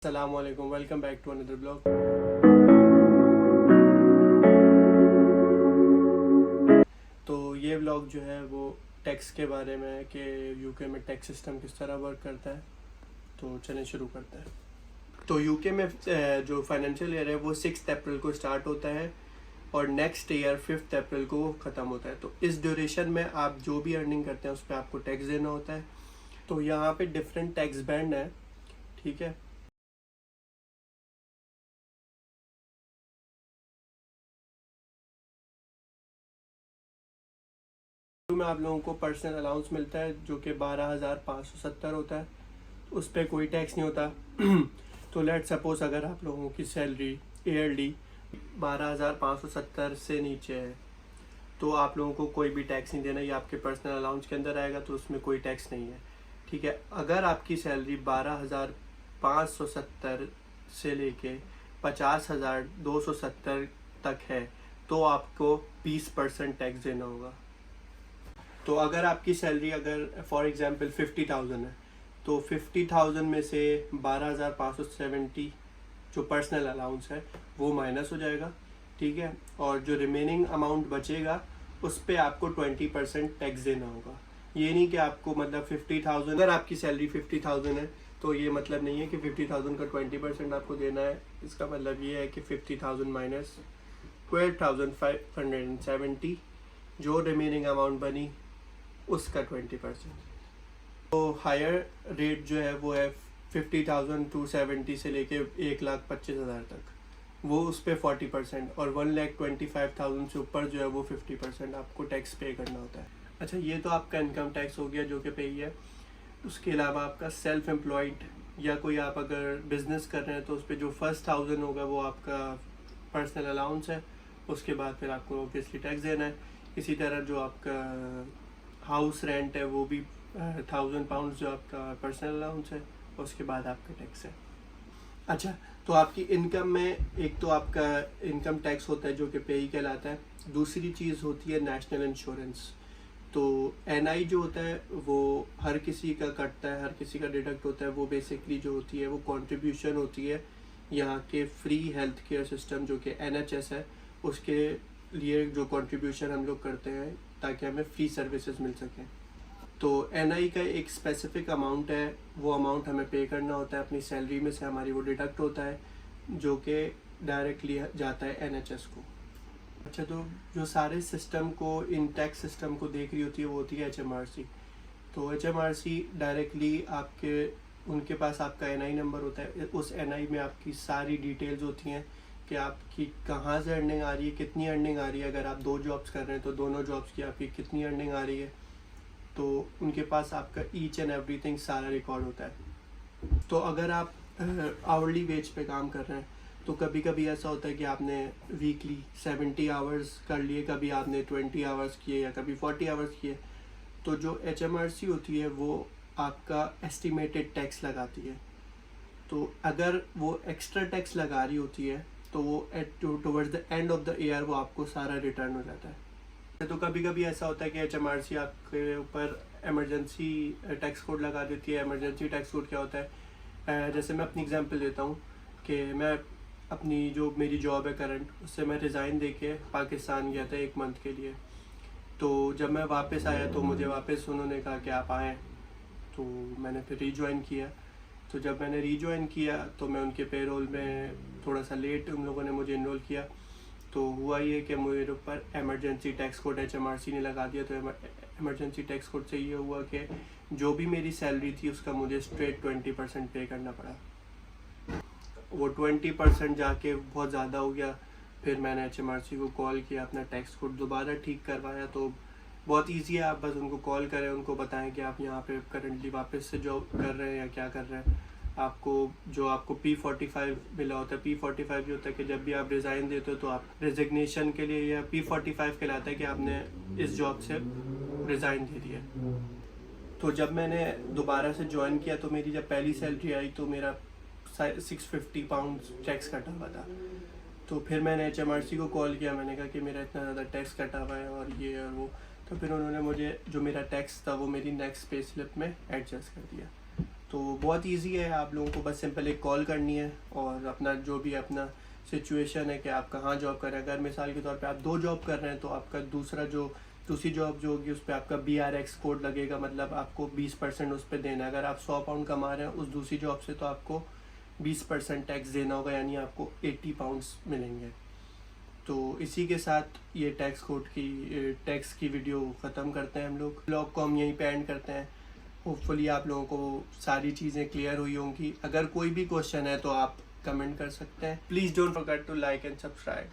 अस्सलामुअलैकुम, welcome back to another blog. तो ये ब्लॉग जो है वो टैक्स के बारे में है कि यूके में टैक्स सिस्टम किस तरह वर्क करता है। तो चलें शुरू करते हैं। तो यूके में जो फाइनेंशियल ईयर है वो 6 अप्रैल को स्टार्ट होता है और नेक्स्ट ईयर 5 अप्रैल को ख़त्म होता है। तो इस ड्यूरेशन में आप जो भी अर्निंग करते हैं उस पर आपको टैक्स देना होता है। तो यहाँ पे डिफरेंट टैक्स बैंड है, ठीक है। में आप लोगों को पर्सनल अलाउंस मिलता है जो कि 12,570 होता है, उस पर कोई टैक्स नहीं होता। तो लेट सपोज अगर आप लोगों की सैलरी ईयरली 12,570 से नीचे है तो आप लोगों को कोई भी टैक्स नहीं देना, ये आपके पर्सनल अलाउंस के अंदर आएगा, तो उसमें कोई टैक्स नहीं है, ठीक है। अगर आपकी सैलरी 12,570 से लेके 50,270 तक है तो आपको 20% टैक्स देना होगा। तो अगर आपकी सैलरी अगर फॉर एग्जांपल 50,000 है तो 50,000 में से 12,570 जो पर्सनल अलाउंस है वो माइनस हो जाएगा, ठीक है। और जो रिमेनिंग अमाउंट बचेगा उस पर आपको 20% टैक्स देना होगा। ये नहीं कि आपको मतलब 50,000, अगर आपकी सैलरी 50,000 है तो ये मतलब नहीं है कि 50,000 का 20% आपको देना है। इसका मतलब ये है कि 50,000 माइनस 12,570 जो रिमेनिंग अमाउंट बनी उसका 20%। तो हायर रेट जो है वो है 50,270 से लेके 1,25,000 तक, वो उस पर 40%, और 1,25,000 से ऊपर जो है वो 50% आपको टैक्स पे करना होता है। अच्छा, ये तो आपका इनकम टैक्स हो गया जो कि पे ही है। उसके अलावा आपका सेल्फ एम्प्लॉयड या कोई आप अगर बिजनेस कर रहे हैं तो उस पर जो फर्स्ट 1,000 होगा वो आपका पर्सनल अलाउंस है, उसके बाद फिर आपको ऑब्वियसली टैक्स देना है। इसी तरह जो आपका हाउस रेंट है वो भी 1,000 पाउंड जो आपका पर्सनल अलाउंस है, उसके बाद आपका टैक्स है। अच्छा, तो आपकी इनकम में एक तो आपका इनकम टैक्स होता है जो कि पे ही कहलाता है, दूसरी चीज़ होती है नेशनल इंश्योरेंस। तो एनआई जो होता है वो हर किसी का कटता है, हर किसी का डिडक्ट होता है। वो बेसिकली जो होती है वो कंट्रीब्यूशन होती है यहाँ के फ्री हेल्थ केयर सिस्टम जो कि एनएचएस है, उसके लिए जो कंट्रीब्यूशन हम लोग करते हैं ताकि हमें फ्री सर्विसेज मिल सकें। तो एनआई का एक स्पेसिफिक अमाउंट है, वो अमाउंट हमें पे करना होता है अपनी सैलरी में से, हमारी वो डिडक्ट होता है जो कि डायरेक्टली जाता है एनएचएस को। अच्छा, तो जो सारे सिस्टम को इन टैक्स सिस्टम को देख रही होती है वो होती है एचएमआरसी। तो एचएमआरसी डायरेक्टली आपके उनके पास आपका एनआई नंबर होता है, उस एनआई में आपकी सारी डिटेल्स होती हैं कि आपकी कहाँ से अर्निंग आ रही है, कितनी अर्निंग आ रही है। अगर आप 2 जॉब्स कर रहे हैं तो दोनों जॉब्स की आपकी कितनी अर्निंग आ रही है, तो उनके पास आपका ईच एंड एवरीथिंग सारा रिकॉर्ड होता है। तो अगर आप आवरली वेज पे काम कर रहे हैं तो कभी कभी ऐसा होता है कि आपने वीकली 70 आवर्स कर लिए, कभी आपने 20 आवर्स किए या कभी 40 आवर्स किए। तो जो एचएमआरसी होती है वो आपका एस्टिमेटेड टैक्स लगाती है। तो अगर वो एक्स्ट्रा टैक्स लगा रही होती है तो वो towards the end of the year वो आपको सारा रिटर्न हो जाता है। तो कभी कभी ऐसा होता है कि एचएमआरसी आपके ऊपर इमरजेंसी टैक्स कोड लगा देती है। इमरजेंसी टैक्स कोड क्या होता है, जैसे मैं अपनी एग्जांपल देता हूँ कि मैं अपनी जो मेरी जॉब है करंट, उससे मैं रिज़ाइन दे के पाकिस्तान गया था 1 मंथ के लिए। तो जब मैं वापस आया तो मुझे वापस उन्होंने कहा कि आप आएँ, तो मैंने फिर रीजॉइन किया। तो जब मैंने रीजॉइन किया तो मैं उनके पेरोल में थोड़ा सा लेट उन लोगों ने मुझे इनरोल किया। तो हुआ ये कि मेरे ऊपर इमरजेंसी टैक्स कोड एचएमआरसी ने लगा दिया। तो इमरजेंसी टैक्स कोड से ये हुआ कि जो भी मेरी सैलरी थी उसका मुझे स्ट्रेट 20% पे करना पड़ा। वो 20% जाके बहुत ज़्यादा हो गया। फिर मैंने एचएमआरसी को कॉल किया, अपना टैक्स कोड दोबारा ठीक करवाया। तो बहुत ईजी है, आप बस उनको कॉल करें, उनको बताएं कि आप यहाँ पे करंटली वापस से जॉब कर रहे हैं या क्या कर रहे हैं। आपको P45 मिला होता है। P45 ये होता है कि जब भी आप रिज़ाइन देते हो तो आप रेजिग्नेशन के लिए, या P45 कहलाता है कि आपने इस जॉब से रिज़ाइन दे दिया। तो जब मैंने दोबारा से ज्वाइन किया तो मेरी जब पहली सैलरी आई तो मेरा 650 पाउंड टैक्स कटा हुआ था। तो फिर मैंने एचएमआरसी को कॉल किया, मैंने कहा कि मेरा इतना ज़्यादा टैक्स कटा हुआ है और ये और वो। तो फिर उन्होंने मुझे जो मेरा टैक्स था वो मेरी नेक्स्ट पे स्लिप में एडजस्ट कर दिया। तो बहुत इजी है, आप लोगों को बस सिंपल एक कॉल करनी है और अपना जो भी अपना सिचुएशन है कि आप कहाँ जॉब कर रहे हैं, अगर मिसाल के तौर पे आप 2 जॉब कर रहे हैं तो आपका दूसरी जॉब जो होगी उस पर आपका BRX कोड लगेगा, मतलब आपको 20% उस पर देना है। अगर आप 100 पाउंड कमा रहे हैं उस दूसरी जॉब से तो आपको 20% टैक्स देना होगा, यानी आपको 80 पाउंड्स मिलेंगे। तो इसी के साथ ये टैक्स की वीडियो ख़त्म करते हैं हम लोग। ब्लॉग को हम यहीं पे एंड करते हैं। होपफुली आप लोगों को सारी चीज़ें क्लियर हुई होंगी। अगर कोई भी क्वेश्चन है तो आप कमेंट कर सकते हैं। Please don't forget to like and subscribe.